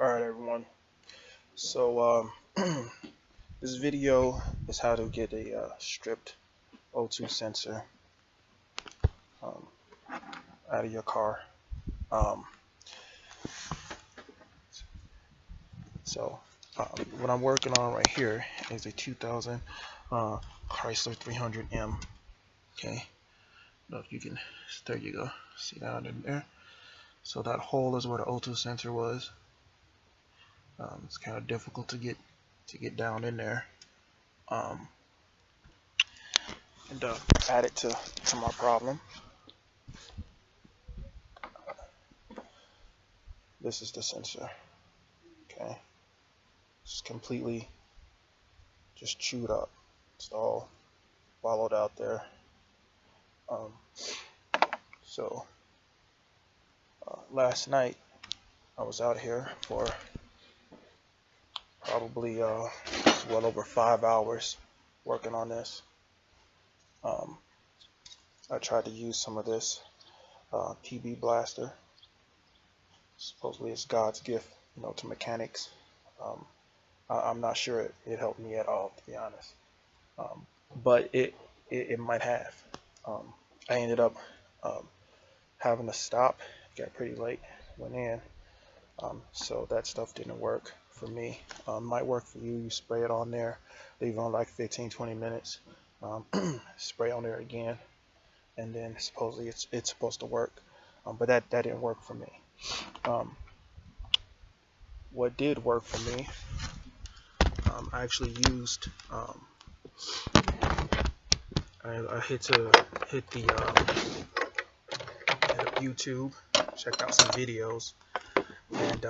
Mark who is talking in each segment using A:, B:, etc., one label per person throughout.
A: Alright everyone, so this video is how to get a stripped O2 sensor um, out of your car. Um, what I'm working on right here is a 2000 Chrysler 300M. Okay, I don't know if you can, there you go, see that in there. So that hole is where the O2 sensor was. It's kind of difficult to get down in there. And add it to my problem. This is the sensor. Okay, it's completely just chewed up. It's all wallowed out there. Last night I was out here for probably well over 5 hours working on this. I tried to use some of this PB Blaster. Supposedly it's God's gift, to mechanics. I'm not sure it helped me at all, to be honest. But it might have. I ended up having to stop. It got pretty late. Went in. So that stuff didn't work for me. Might work for you. You spray it on there, leave it on like 15-20 minutes. Spray on there again, and then supposedly it's supposed to work. But that didn't work for me. What did work for me, I actually used I hit the YouTube, checked out some videos, and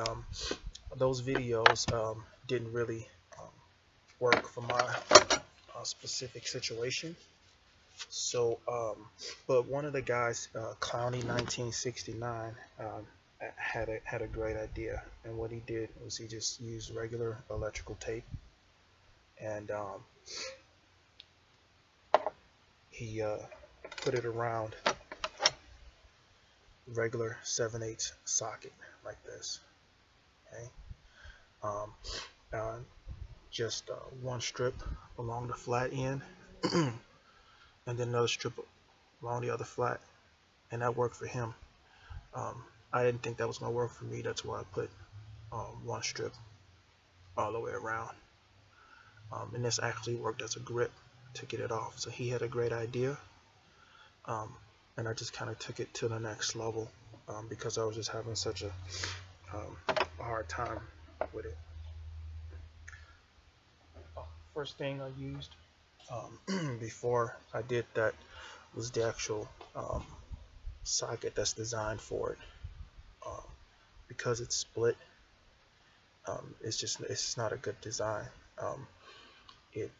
A: those videos didn't really work for my specific situation. So but one of the guys, Clowny 1969, had a great idea, and what he did was he just used regular electrical tape, and he put it around regular 7/8 socket like this. Okay, just one strip along the flat end and then another strip along the other flat, and that worked for him. I didn't think that was going to work for me. That's why I put one strip all the way around, and this actually worked as a grip to get it off. So he had a great idea, and I just kind of took it to the next level because I was just having such a hard time with it. First thing I used before I did that was the actual socket that's designed for it. Because it's split, it's not a good design. It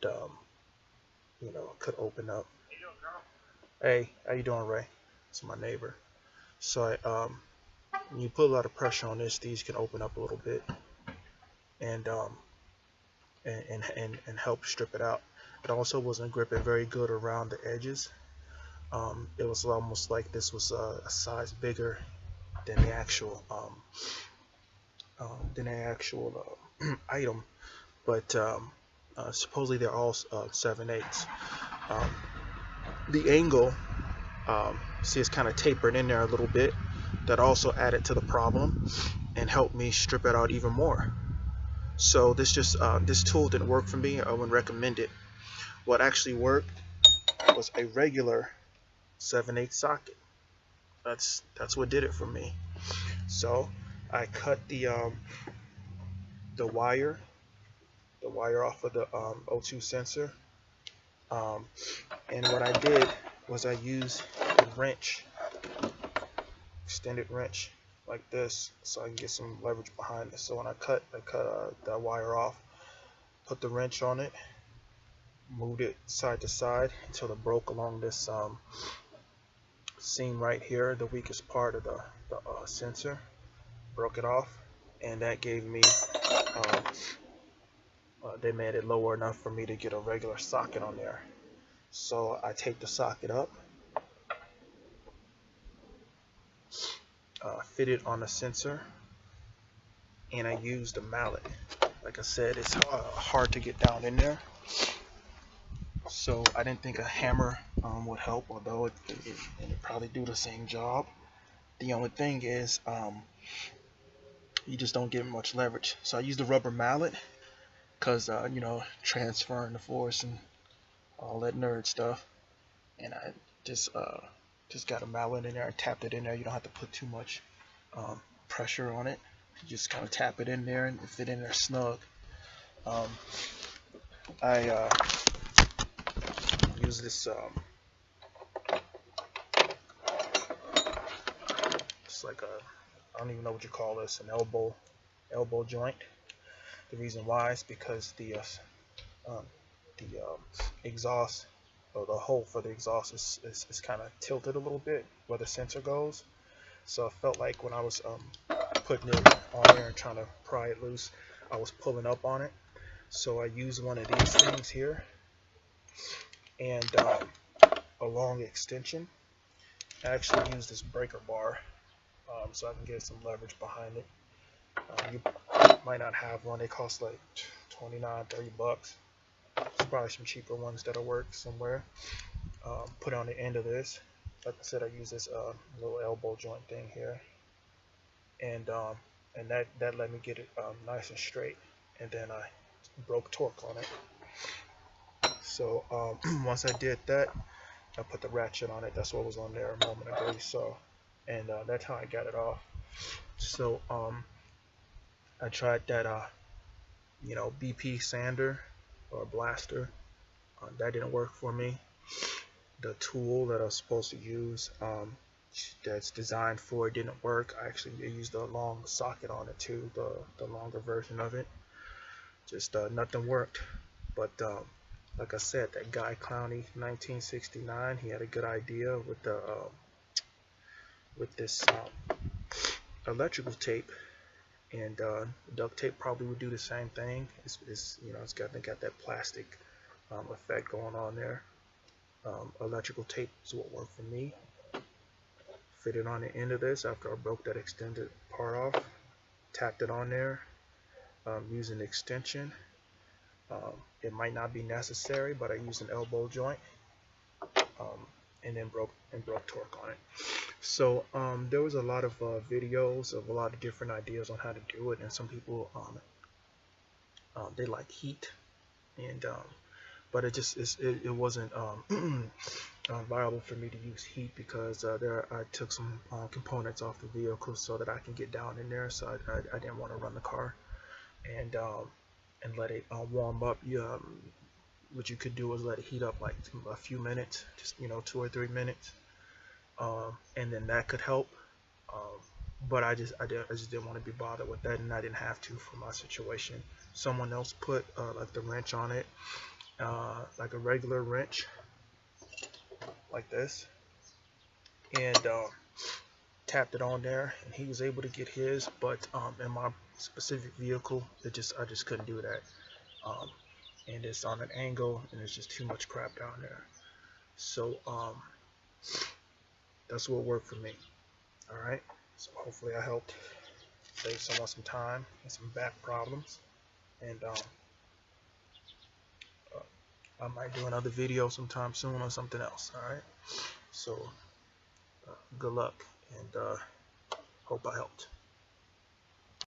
A: could open up. Hey, how you doing, Ray? It's my neighbor. So when you put a lot of pressure on this, these can open up a little bit and help strip it out. It also wasn't gripping very good around the edges. It was almost like this was a size bigger than the actual item, but supposedly they're all 7/8. The angle, see, it's kind of tapered in there a little bit. That also added to the problem and helped me strip it out even more. So this tool didn't work for me. I wouldn't recommend it. What actually worked was a regular 7/8 socket. That's what did it for me. So I cut the wire off of the O2 sensor, and what I did was I used a wrench, extended wrench like this, so I can get some leverage behind it. So when I cut that wire off, put the wrench on it, moved it side to side until it broke along this seam right here, the weakest part of the sensor. Broke it off, and that gave me they made it lower enough for me to get a regular socket on there. So I take the socket up, fit it on the sensor, and I used a mallet. Like I said, it's hard to get down in there, so I didn't think a hammer would help, although it probably do the same job. The only thing is you just don't get much leverage. So I used a rubber mallet because you know, transferring the force and all that nerd stuff, and I just got a mallet in there and tapped it in there. You don't have to put too much pressure on it. You just kind of tap it in there and fit in there snug. I use this it's like a, I don't even know what you call this, an elbow joint. The reason why is because the exhaust, or the hole for the exhaust is kind of tilted a little bit where the sensor goes. So I felt like when I was putting it on there and trying to pry it loose, I was pulling up on it. So I used one of these things here and a long extension. I actually used this breaker bar so I can get some leverage behind it. You might not have one. They cost like 29, 30 bucks. There's probably some cheaper ones that'll work somewhere. Put on the end of this. Like I said, I use this little elbow joint thing here, and that let me get it nice and straight. And then I broke torque on it. So once I did that, I put the ratchet on it. That's what was on there a moment ago, you saw, and that's how I got it off. So I tried that you know, BP sander or blaster. That didn't work for me. The tool that I was supposed to use that's designed for it didn't work. I actually used a long socket on it too, the longer version of it. Just nothing worked. But like I said, that guy Clowney 1969, he had a good idea with the with this electrical tape, and duct tape probably would do the same thing. It's you know, it's got that plastic effect going on there. Electrical tape is what worked for me. Fit it on the end of this after I broke that extended part off. Tapped it on there using the extension. It might not be necessary, but I used an elbow joint and then broke torque on it. So there was a lot of videos of a lot of different ideas on how to do it, and some people they like heat, and but it wasn't viable for me to use heat because I took some components off the vehicle so that I can get down in there. So I didn't want to run the car and let it warm up. What you could do is let it heat up like a few minutes, just, you know, 2 or 3 minutes, and then that could help. But I just didn't want to be bothered with that, and I didn't have to for my situation. Someone else put like the wrench on it, like a regular wrench, like this, and tapped it on there, and he was able to get his. But in my specific vehicle, I just couldn't do that. And it's on an angle, and there's just too much crap down there. So that's what worked for me. All right. So hopefully I helped save someone some time and some back problems. And I might do another video sometime soon on something else. All right. So good luck, and hope I helped.